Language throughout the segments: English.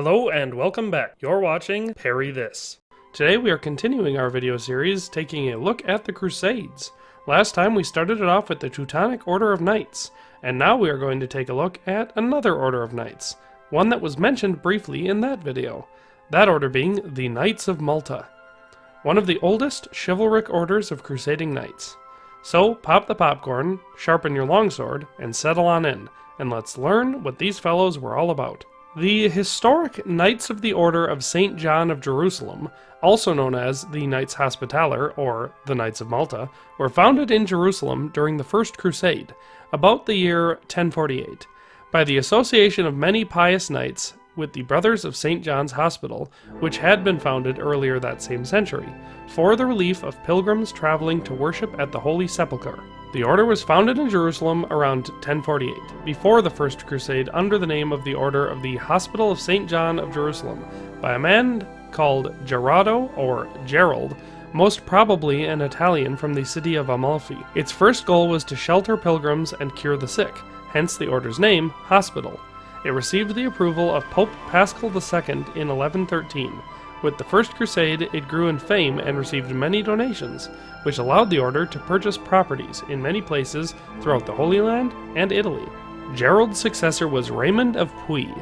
Hello and welcome back. You're watching Parry This. Today we are continuing our video series taking a look at the Crusades. Last time we started it off with the Teutonic Order of Knights, and now we are going to take a look at another Order of Knights, one that was mentioned briefly in that video, that order being the Knights of Malta, one of the oldest chivalric orders of crusading knights. So pop the popcorn, sharpen your longsword, and settle on in, and let's learn what these fellows were all about. The historic Knights of the Order of St. John of Jerusalem, also known as the Knights Hospitaller, or the Knights of Malta, were founded in Jerusalem during the First Crusade, about the year 1048, by the association of many pious knights with the Brothers of St. John's Hospital, which had been founded earlier that same century, for the relief of pilgrims traveling to worship at the Holy Sepulchre. The order was founded in Jerusalem around 1048, before the First Crusade, under the name of the Order of the Hospital of St. John of Jerusalem, by a man called Gerardo, or Gerald, most probably an Italian from the city of Amalfi. Its first goal was to shelter pilgrims and cure the sick, hence the order's name, Hospital. It received the approval of Pope Paschal II in 1113. With the First Crusade, it grew in fame and received many donations, which allowed the order to purchase properties in many places throughout the Holy Land and Italy. Gerald's successor was Raymond of Puy,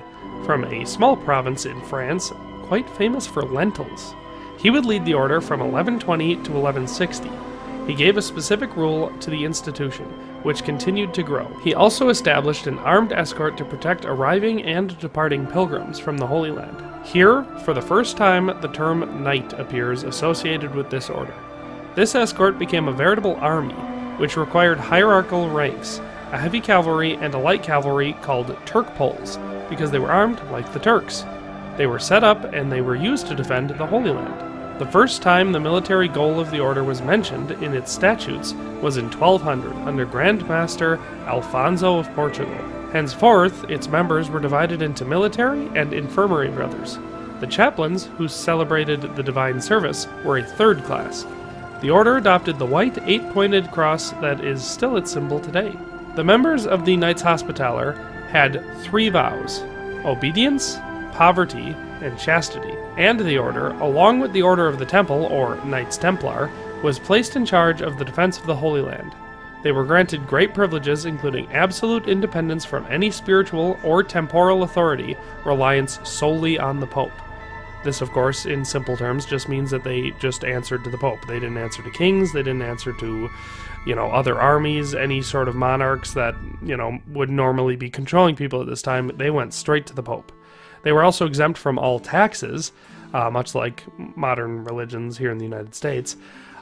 from a small province in France, quite famous for lentils. He would lead the order from 1120 to 1160. He gave a specific rule to the institution, which continued to grow. He also established an armed escort to protect arriving and departing pilgrims from the Holy Land. Here, for the first time, the term knight appears associated with this order. This escort became a veritable army, which required hierarchical ranks, a heavy cavalry and a light cavalry called Turk poles, because they were armed like the Turks. They were set up and they were used to defend the Holy Land. The first time the military goal of the order was mentioned in its statutes was in 1200 under Grand Master Alfonso of Portugal. Henceforth, its members were divided into military and infirmary brothers. The chaplains, who celebrated the divine service, were a third class. The order adopted the white 8-pointed cross that is still its symbol today. The members of the Knights Hospitaller had 3 vows: obedience, poverty, and chastity. And the order, along with the Order of the Temple, or Knights Templar, was placed in charge of the defense of the Holy Land. They were granted great privileges, including absolute independence from any spiritual or temporal authority, reliance solely on the Pope. This, of course, in simple terms, just means that they just answered to the Pope. They didn't answer to kings, they didn't answer to, other armies, any sort of monarchs that, would normally be controlling people at this time. They went straight to the Pope. They were also exempt from all taxes, much like modern religions here in the United States.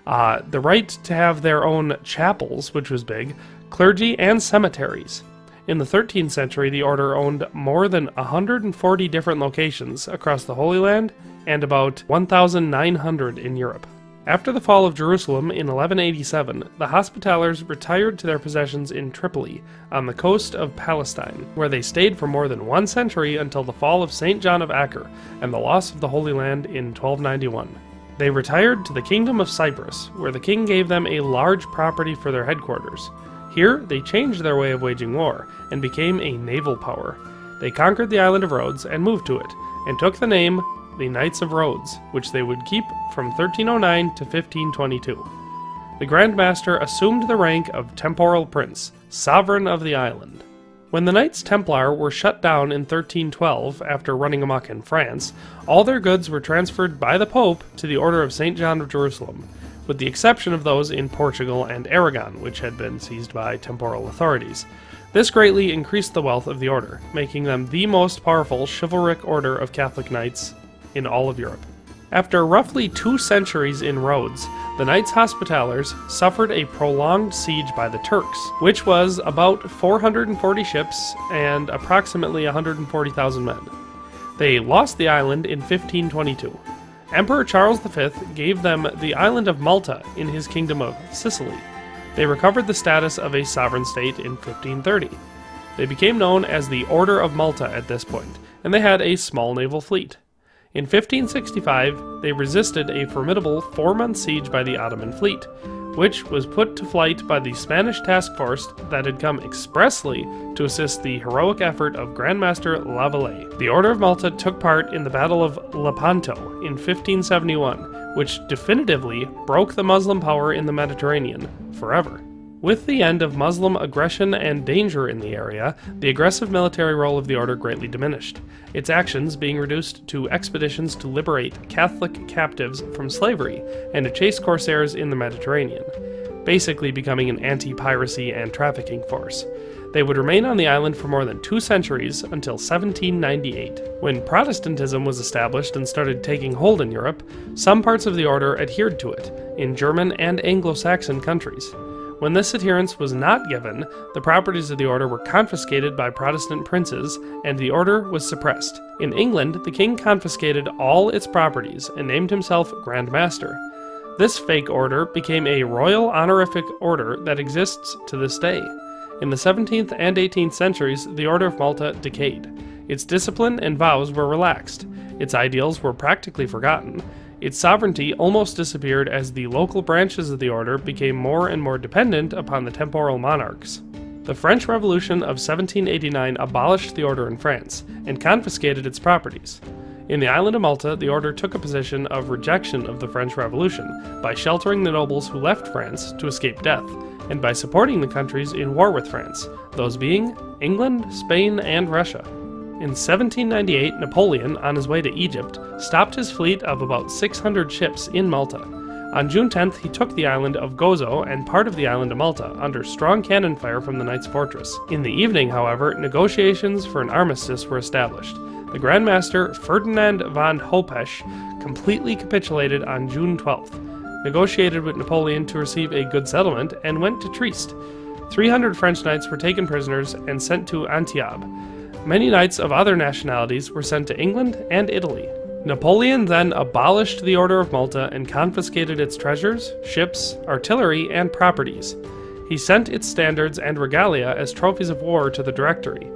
The right to have their own chapels, which was big, clergy, and cemeteries. In the 13th century, the order owned more than 140 different locations across the Holy Land and about 1,900 in Europe. After the fall of Jerusalem in 1187, the Hospitallers retired to their possessions in Tripoli, on the coast of Palestine, where they stayed for more than 1 century until the fall of St. John of Acre and the loss of the Holy Land in 1291. They retired to the Kingdom of Cyprus, where the king gave them a large property for their headquarters. Here, they changed their way of waging war, and became a naval power. They conquered the island of Rhodes and moved to it, and took the name the Knights of Rhodes, which they would keep from 1309 to 1522. The Grand Master assumed the rank of Temporal Prince, sovereign of the island. When the Knights Templar were shut down in 1312 after running amok in France, all their goods were transferred by the Pope to the Order of St. John of Jerusalem, with the exception of those in Portugal and Aragon, which had been seized by temporal authorities. This greatly increased the wealth of the order, making them the most powerful chivalric order of Catholic knights in all of Europe. After roughly 2 centuries in Rhodes, the Knights Hospitallers suffered a prolonged siege by the Turks, which was about 440 ships and approximately 140,000 men. They lost the island in 1522. Emperor Charles V gave them the island of Malta in his kingdom of Sicily. They recovered the status of a sovereign state in 1530. They became known as the Order of Malta at this point, and they had a small naval fleet. In 1565, they resisted a formidable 4-month siege by the Ottoman fleet, which was put to flight by the Spanish task force that had come expressly to assist the heroic effort of Grand Master Lavallee. The Order of Malta took part in the Battle of Lepanto in 1571, which definitively broke the Muslim power in the Mediterranean forever. With the end of Muslim aggression and danger in the area, the aggressive military role of the order greatly diminished, its actions being reduced to expeditions to liberate Catholic captives from slavery and to chase corsairs in the Mediterranean, basically becoming an anti-piracy and trafficking force. They would remain on the island for more than 2 centuries until 1798. When Protestantism was established and started taking hold in Europe, some parts of the order adhered to it, in German and Anglo-Saxon countries. When this adherence was not given, the properties of the order were confiscated by Protestant princes, and the order was suppressed. In England, the king confiscated all its properties and named himself Grand Master. This fake order became a royal honorific order that exists to this day. In the 17th and 18th centuries, the Order of Malta decayed. Its discipline and vows were relaxed. Its ideals were practically forgotten. Its sovereignty almost disappeared as the local branches of the order became more and more dependent upon the temporal monarchs. The French Revolution of 1789 abolished the order in France and confiscated its properties. In the island of Malta, the order took a position of rejection of the French Revolution by sheltering the nobles who left France to escape death, and by supporting the countries in war with France, those being England, Spain, and Russia. In 1798, Napoleon, on his way to Egypt, stopped his fleet of about 600 ships in Malta. On June 10th, he took the island of Gozo and part of the island of Malta under strong cannon fire from the Knights Fortress. In the evening, however, negotiations for an armistice were established. The Grand Master, Ferdinand von Hopesch, completely capitulated on June 12th, negotiated with Napoleon to receive a good settlement, and went to Trieste. 300 French knights were taken prisoners and sent to Antibes. Many knights of other nationalities were sent to England and Italy. Napoleon then abolished the Order of Malta and confiscated its treasures, ships, artillery, and properties. He sent its standards and regalia as trophies of war to the Directory.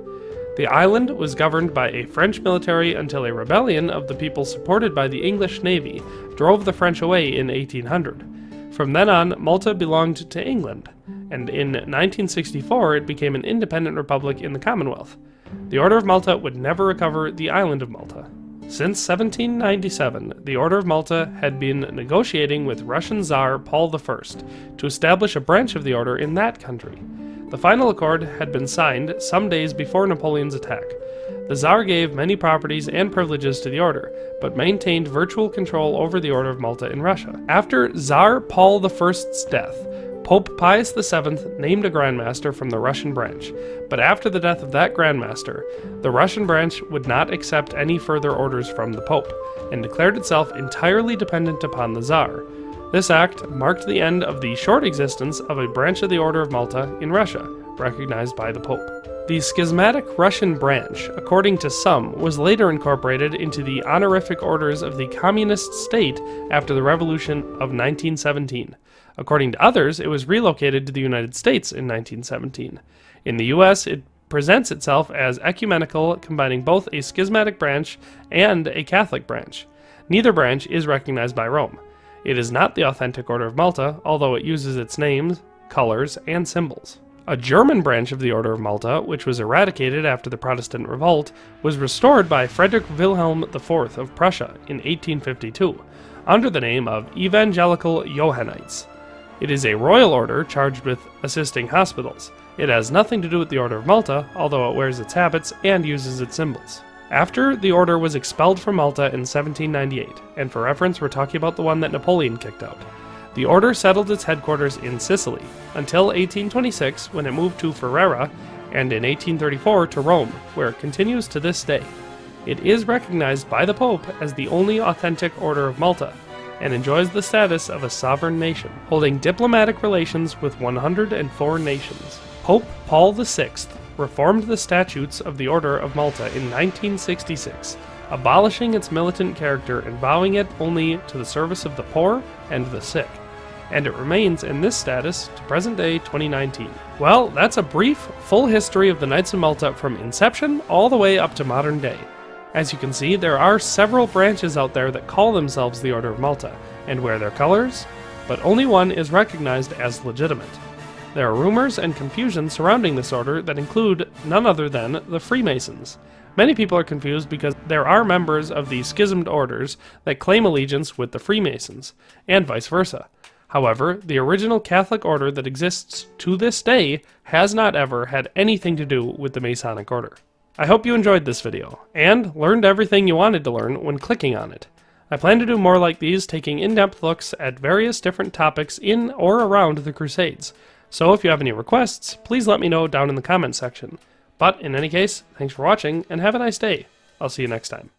The island was governed by a French military until a rebellion of the people supported by the English Navy drove the French away in 1800. From then on, Malta belonged to England, and in 1964 it became an independent republic in the Commonwealth. The Order of Malta would never recover the island of Malta. Since 1797, the Order of Malta had been negotiating with Russian Tsar Paul I to establish a branch of the order in that country. The final accord had been signed some days before Napoleon's attack. The Tsar gave many properties and privileges to the order, but maintained virtual control over the Order of Malta in Russia. After Tsar Paul I's death, Pope Pius VII named a Grand Master from the Russian branch, but after the death of that Grand Master, the Russian branch would not accept any further orders from the Pope, and declared itself entirely dependent upon the Tsar. This act marked the end of the short existence of a branch of the Order of Malta in Russia, recognized by the Pope. The schismatic Russian branch, according to some, was later incorporated into the honorific orders of the communist state after the Revolution of 1917. According to others, it was relocated to the United States in 1917. In the US, it presents itself as ecumenical, combining both a schismatic branch and a Catholic branch. Neither branch is recognized by Rome. It is not the authentic Order of Malta, although it uses its names, colors, and symbols. A German branch of the Order of Malta, which was eradicated after the Protestant Revolt, was restored by Frederick Wilhelm IV of Prussia in 1852, under the name of Evangelical Johannites. It is a royal order charged with assisting hospitals. It has nothing to do with the Order of Malta, although it wears its habits and uses its symbols. After the order was expelled from Malta in 1798, and for reference we're talking about the one that Napoleon kicked out, the order settled its headquarters in Sicily until 1826 when it moved to Ferrara, and in 1834 to Rome, where it continues to this day. It is recognized by the Pope as the only authentic Order of Malta, and enjoys the status of a sovereign nation, holding diplomatic relations with 104 nations. Pope Paul VI reformed the statutes of the Order of Malta in 1966, abolishing its militant character and vowing it only to the service of the poor and the sick, and it remains in this status to present day 2019. Well, that's a brief, full history of the Knights of Malta from inception all the way up to modern day. As you can see, there are several branches out there that call themselves the Order of Malta, and wear their colors, but only one is recognized as legitimate. There are rumors and confusion surrounding this order that include none other than the Freemasons. Many people are confused because there are members of the schismed orders that claim allegiance with the Freemasons, and vice versa. However, the original Catholic order that exists to this day has not ever had anything to do with the Masonic order. I hope you enjoyed this video, and learned everything you wanted to learn when clicking on it. I plan to do more like these, taking in-depth looks at various different topics in or around the Crusades. So if you have any requests, please let me know down in the comments section. But in any case, thanks for watching, and have a nice day. I'll see you next time.